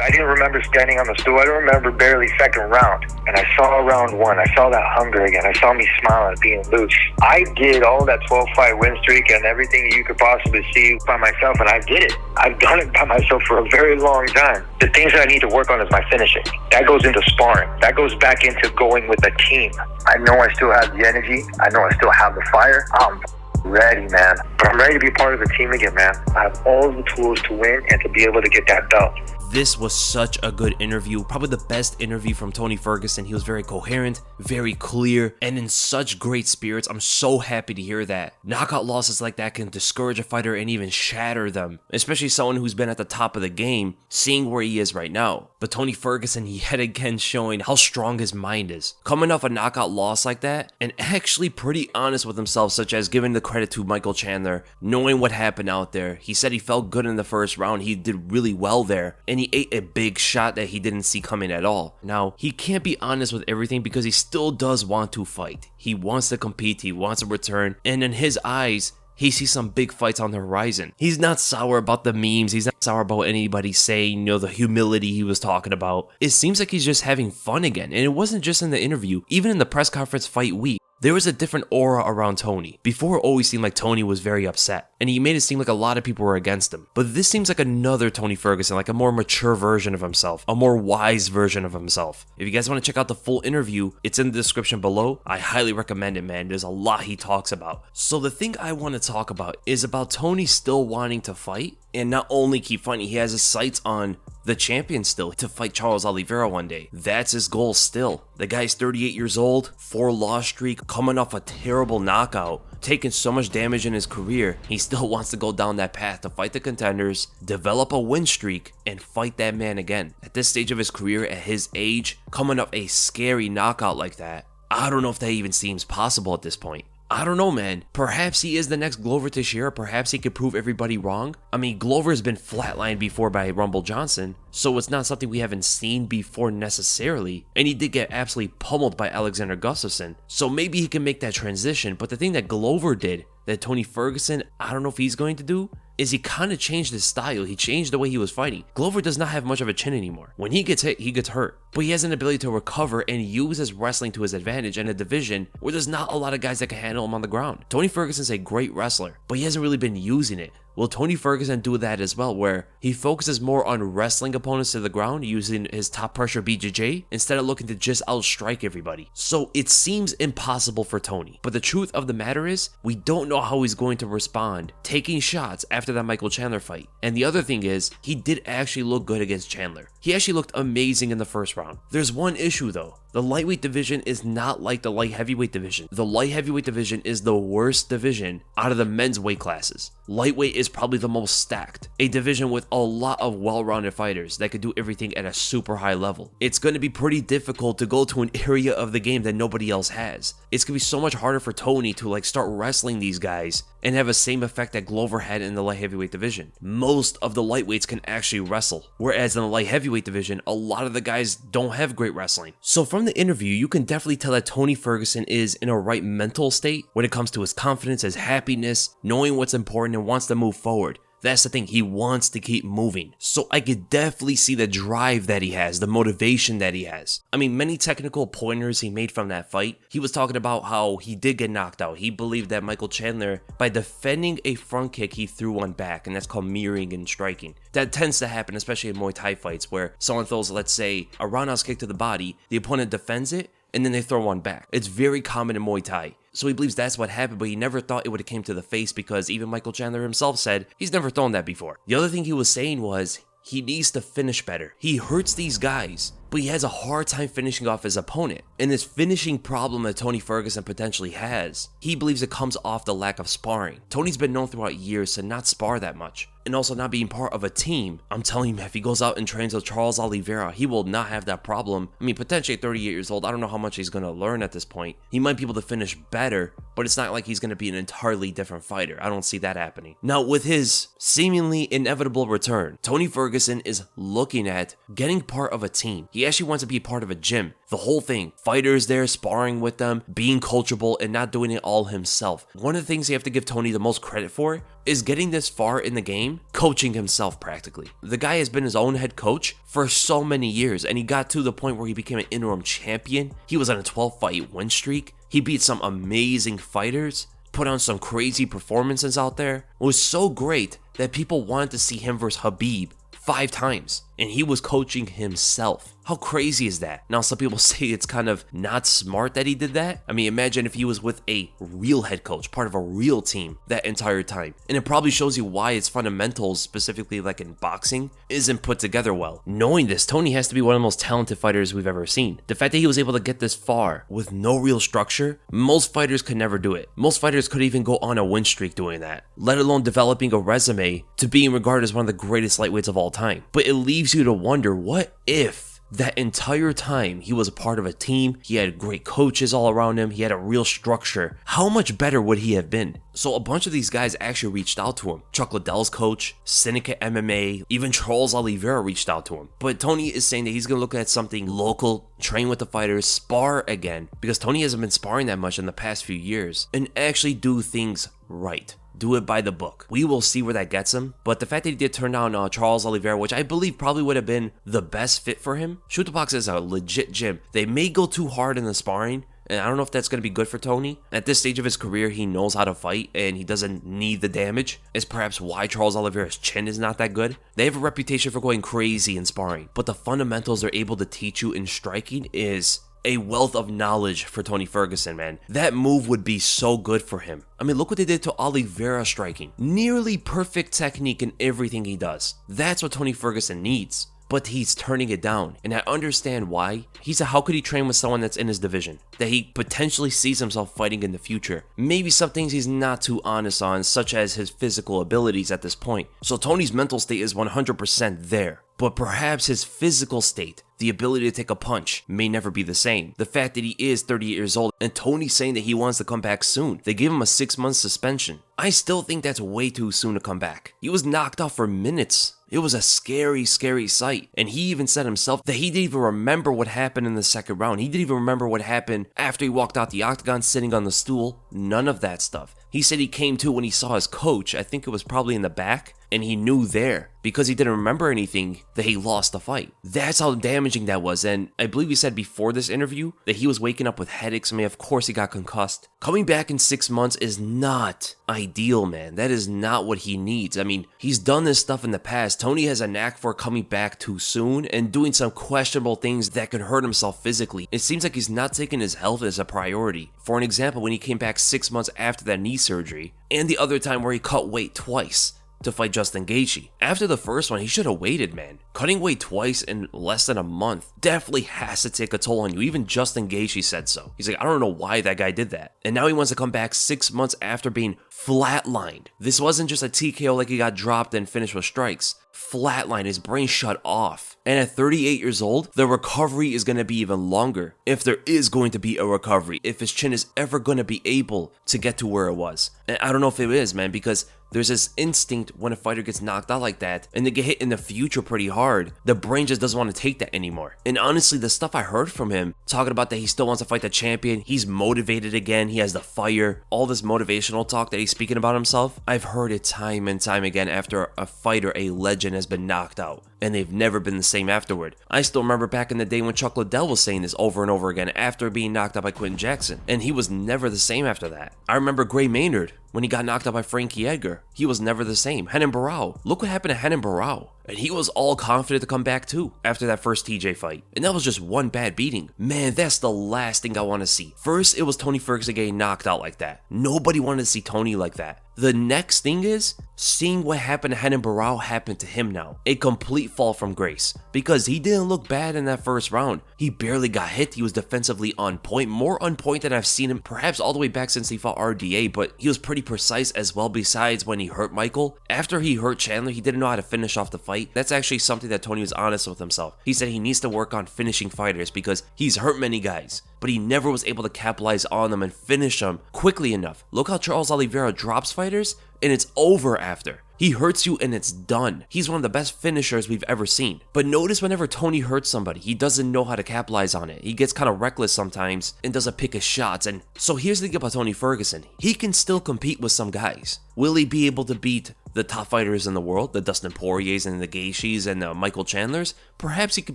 I didn't remember standing on the stool. I don't remember barely second round. And I saw round one. I saw that hunger again. I saw me smiling, being loose. I did all that 12-fight win streak and everything you could possibly see by myself, and I did it. I've done it by myself for a very long time. The things that I need to work on is my finishing. That goes into sparring. That goes back into going with a team. I know I still have the energy. I know I still have the fire. I'm ready, man. But I'm ready to be part of the team again, man. I have all the tools to win and to be able to get that belt. This was such a good interview, probably the best interview from Tony Ferguson. He was very coherent, very clear, and in such great spirits. I'm so happy to hear that. Knockout losses like that can discourage a fighter and even shatter them, especially someone who's been at the top of the game, seeing where he is right now. But Tony Ferguson yet again showing how strong his mind is. Coming off a knockout loss like that, and actually pretty honest with himself, such as giving the credit to Michael Chandler, knowing what happened out there. He said he felt good in the first round, he did really well there, and he ate a big shot that he didn't see coming at all. Now, he can't be honest with everything because he still does want to fight. He wants to compete, he wants to return, and in his eyes, he sees some big fights on the horizon. He's not sour about the memes, he's not sour about anybody saying, the humility he was talking about. It seems like he's just having fun again, and it wasn't just in the interview, even in the press conference fight week. There was a different aura around Tony. Before, it always seemed like Tony was very upset, and he made it seem like a lot of people were against him. But this seems like another Tony Ferguson, like a more mature version of himself, a more wise version of himself. If you guys want to check out the full interview, it's in the description below. I highly recommend it, man. There's a lot he talks about. So the thing I want to talk about is about Tony still wanting to fight, and not only keep fighting, he has his sights on the champion still, to fight Charles Oliveira one day. That's his goal still. The guy's 38 years old, 4-loss streak, coming off a terrible knockout, taking so much damage in his career. He still wants to go down that path to fight the contenders, develop a win streak, and fight that man again. At this stage of his career, at his age, coming off a scary knockout like that, I don't know if that even seems possible at this point. I don't know, man. Perhaps he is the next Glover Teixeira. Perhaps he could prove everybody wrong. I mean, Glover has been flatlined before by Rumble Johnson, so it's not something we haven't seen before necessarily. And he did get absolutely pummeled by Alexander Gustafsson, so maybe he can make that transition. But the thing that Glover did, that Tony Ferguson, I don't know if he's going to do, is he kind of changed his style. He changed the way he was fighting. Glover does not have much of a chin anymore. When he gets hit, he gets hurt. But he has an ability to recover and use his wrestling to his advantage in a division where there's not a lot of guys that can handle him on the ground. Tony Ferguson's a great wrestler, but he hasn't really been using it. Will Tony Ferguson do that as well, where he focuses more on wrestling opponents to the ground using his top pressure BJJ instead of looking to just outstrike everybody? So it seems impossible for Tony, but the truth of the matter is we don't know how he's going to respond taking shots after that Michael Chandler fight. And the other thing is, he did actually look good against Chandler. He actually looked amazing in the first round. There's one issue though. The lightweight division is not like the light heavyweight division. The light heavyweight division is the worst division out of the men's weight classes. Lightweight is probably the most stacked. A division with a lot of well-rounded fighters that could do everything at a super high level. It's going to be pretty difficult to go to an area of the game that nobody else has. It's going to be so much harder for Tony to start wrestling these guys and have the same effect that Glover had in the light heavyweight division. Most of the lightweights can actually wrestle, whereas in the light heavyweight division, a lot of the guys don't have great wrestling. So from the interview, you can definitely tell that Tony Ferguson is in a right mental state when it comes to his confidence, his happiness, knowing what's important and wants to move forward. That's the thing, he wants to keep moving. So I could definitely see the drive that he has, the motivation that he has. I mean, many technical pointers he made from that fight. He was talking about how he did get knocked out. He believed that Michael Chandler, by defending a front kick, he threw one back, and that's called mirroring and striking. That tends to happen, especially in Muay Thai fights, where someone throws, let's say, a roundhouse kick to the body, the opponent defends it, and then they throw one back. It's very common in Muay Thai. So he believes that's what happened, but he never thought it would have came to the face because even Michael Chandler himself said he's never thrown that before. The other thing he was saying was he needs to finish better. He hurts these guys, but he has a hard time finishing off his opponent. And this finishing problem that Tony Ferguson potentially has, he believes it comes off the lack of sparring. Tony's been known throughout years to not spar that much, and also not being part of a team. I'm telling you, if he goes out and trains with Charles Oliveira, he will not have that problem. I mean, potentially at 38 years old, I don't know how much he's going to learn at this point. He might be able to finish better, but it's not like he's going to be an entirely different fighter. I don't see that happening. Now, with his seemingly inevitable return, Tony Ferguson is looking at getting part of a team. He actually wants to be part of a gym. The whole thing. Fighters there, sparring with them, being coachable, and not doing it all himself. One of the things you have to give Tony the most credit for is getting this far in the game, coaching himself practically. The guy has been his own head coach for so many years, and he got to the point where he became an interim champion. He was on a 12-fight win streak. He beat some amazing fighters, put on some crazy performances out there. It was so great that people wanted to see him versus Khabib 5 times, and he was coaching himself. How crazy is that? Now, some people say it's kind of not smart that he did that. I mean, imagine if he was with a real head coach, part of a real team that entire time. And it probably shows you why its fundamentals, specifically like in boxing, isn't put together well. Knowing this, Tony has to be one of the most talented fighters we've ever seen. The fact that he was able to get this far with no real structure, most fighters could never do it. Most fighters could even go on a win streak doing that, let alone developing a resume to being regarded as one of the greatest lightweights of all time. But it leaves you to wonder, what if that entire time he was a part of a team, he had great coaches all around him, he had a real structure, how much better would he have been? So a bunch of these guys actually reached out to him. Chuck Liddell's coach, Syndicate MMA, even Charles Oliveira reached out to him. But Tony is saying that he's going to look at something local, train with the fighters, spar again, because Tony hasn't been sparring that much in the past few years, and actually do things right. Do it by the book. We will see where that gets him, but the fact that he did turn down Charles Oliveira, which I believe probably would have been the best fit for him. Shoot the Box is a legit gym. They may go too hard in the sparring, and I don't know if that's going to be good for Tony. At this stage of his career, he knows how to fight, and he doesn't need the damage. Is perhaps why Charles Oliveira's chin is not that good. They have a reputation for going crazy in sparring, but the fundamentals they're able to teach you in striking is a wealth of knowledge for Tony Ferguson, man. That move would be so good for him. I mean, look what they did to Oliveira striking. Nearly perfect technique in everything he does. That's what Tony Ferguson needs. But he's turning it down, and I understand why. He said, how could he train with someone that's in his division, that he potentially sees himself fighting in the future? Maybe some things he's not too honest on, such as his physical abilities at this point. So Tony's mental state is 100% there, but perhaps his physical state, the ability to take a punch, may never be the same. The fact that he is 38 years old, and Tony's saying that he wants to come back soon. They gave him a 6-month suspension. I still think that's way too soon to come back. He was knocked out for minutes. It was a scary, scary sight. And he even said himself that he didn't even remember what happened in the second round. He didn't even remember what happened after he walked out the octagon sitting on the stool. None of that stuff. He said he came to when he saw his coach, I think it was probably in the back, and he knew there, because he didn't remember anything, that he lost the fight. That's how damaging that was, and I believe he said before this interview that he was waking up with headaches. I mean, of course he got concussed. Coming back in 6 months is not ideal, man. That is not what he needs. I mean, he's done this stuff in the past. Tony has a knack for coming back too soon and doing some questionable things that could hurt himself physically. It seems like he's not taking his health as a priority. For an example, when he came back 6 months after that knee surgery, and the other time where he cut weight twice to fight Justin Gaethje. After the first one, he should have waited, man. Cutting weight twice in less than a month definitely has to take a toll on you. Even Justin Gaethje said so. He's like, I don't know why that guy did that. And now he wants to come back 6 months after being flatlined. This wasn't just a TKO like he got dropped and finished with strikes. Flatline, his brain shut off. And at 38 years old, the recovery is going to be even longer. If there is going to be a recovery, if his chin is ever going to be able to get to where it was. And I don't know if it is, man, because there's this instinct when a fighter gets knocked out like that and they get hit in the future pretty hard, the brain just doesn't want to take that anymore. And honestly, the stuff I heard from him, talking about that he still wants to fight the champion, he's motivated again, he has the fire, all this motivational talk that he's speaking about himself, I've heard it time and time again after a fighter, a legend, has been knocked out. And they've never been the same afterward. I still remember back in the day when Chuck Liddell was saying this over and over again after being knocked out by Quentin Jackson. And he was never the same after that. I remember Gray Maynard when he got knocked out by Frankie Edgar. He was never the same. Renan Barão. Look what happened to Renan Barão. And he was all confident to come back too after that first TJ fight. And that was just one bad beating. Man, that's the last thing I want to see. First, it was Tony Ferguson getting knocked out like that. Nobody wanted to see Tony like that. The next thing is seeing what happened to Renan Barão happen to him now. A complete fall from grace. Because he didn't look bad in that first round. He barely got hit. He was defensively on point. More on point than I've seen him perhaps all the way back since he fought RDA. But he was pretty precise as well besides when he hurt Michael. After he hurt Chandler, he didn't know how to finish off the fight. That's actually something that Tony was honest with himself. He said he needs to work on finishing fighters because he's hurt many guys. But he never was able to capitalize on them and finish them quickly enough. Look how Charles Oliveira drops fighters and it's over after. He hurts you and it's done. He's one of the best finishers we've ever seen. But notice whenever Tony hurts somebody, he doesn't know how to capitalize on it. He gets kind of reckless sometimes and doesn't pick his shots. And so here's the thing about Tony Ferguson. He can still compete with some guys. Will he be able to beat the top fighters in the world, the Dustin Poiriers and the Gaethjes and the Michael Chandlers? Perhaps he could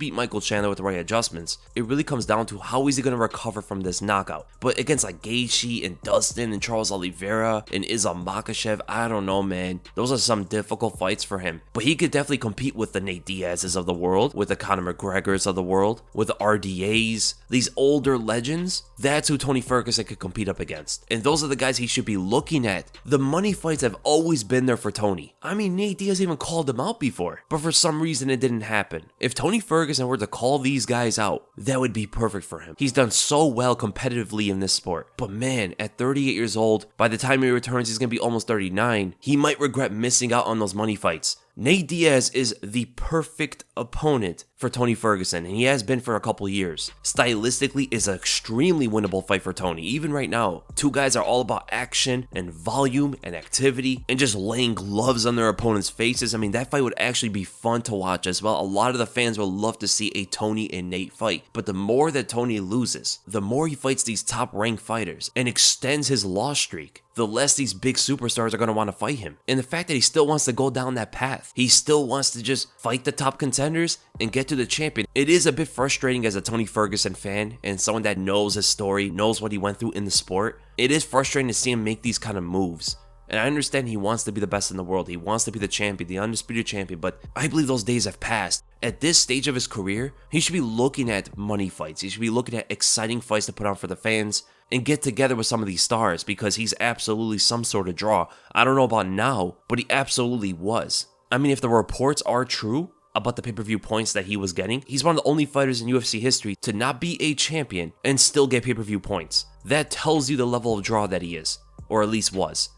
beat Michael Chandler with the right adjustments. It really comes down to how is he going to recover from this knockout. But against like Gaethje and Dustin and Charles Oliveira and Islam Makhachev, I don't know, man. Those are some difficult fights for him. But he could definitely compete with the Nate Diaz's of the world, with the Conor McGregors of the world, with the RDAs, these older legends. That's who Tony Ferguson could compete up against. And those are the guys he should be looking at. The money fights have always been there for Tony. I mean, Nate Diaz even called him out before, but for some reason it didn't happen. If Tony Ferguson were to call these guys out, that would be perfect for him. He's done so well competitively in this sport. But man, at 38 years old, by the time he returns, he's going to be almost 39. He might regret missing out on those money fights. Nate Diaz is the perfect opponent for Tony Ferguson, and he has been for a couple years. Stylistically, is an extremely winnable fight for Tony, even right now. Two guys are all about action and volume and activity and just laying gloves on their opponents' faces. I mean, that fight would actually be fun to watch as well. A lot of the fans would love to see a Tony and Nate fight, but the more that Tony loses, the more he fights these top-ranked fighters and extends his loss streak, the less these big superstars are going to want to fight him. And the fact that he still wants to go down that path, he still wants to just fight the top contenders and get to the champion. It is a bit frustrating as a Tony Ferguson fan and someone that knows his story, knows what he went through in the sport. It is frustrating to see him make these kind of moves. And I understand he wants to be the best in the world. He wants to be the champion, the undisputed champion, but I believe those days have passed. At this stage of his career, he should be looking at money fights. He should be looking at exciting fights to put on for the fans and get together with some of these stars because he's absolutely some sort of draw. I don't know about now, but he absolutely was. I mean, if the reports are true about the pay-per-view points that he was getting, he's one of the only fighters in UFC history to not be a champion and still get pay-per-view points. That tells you the level of draw that he is, or at least was.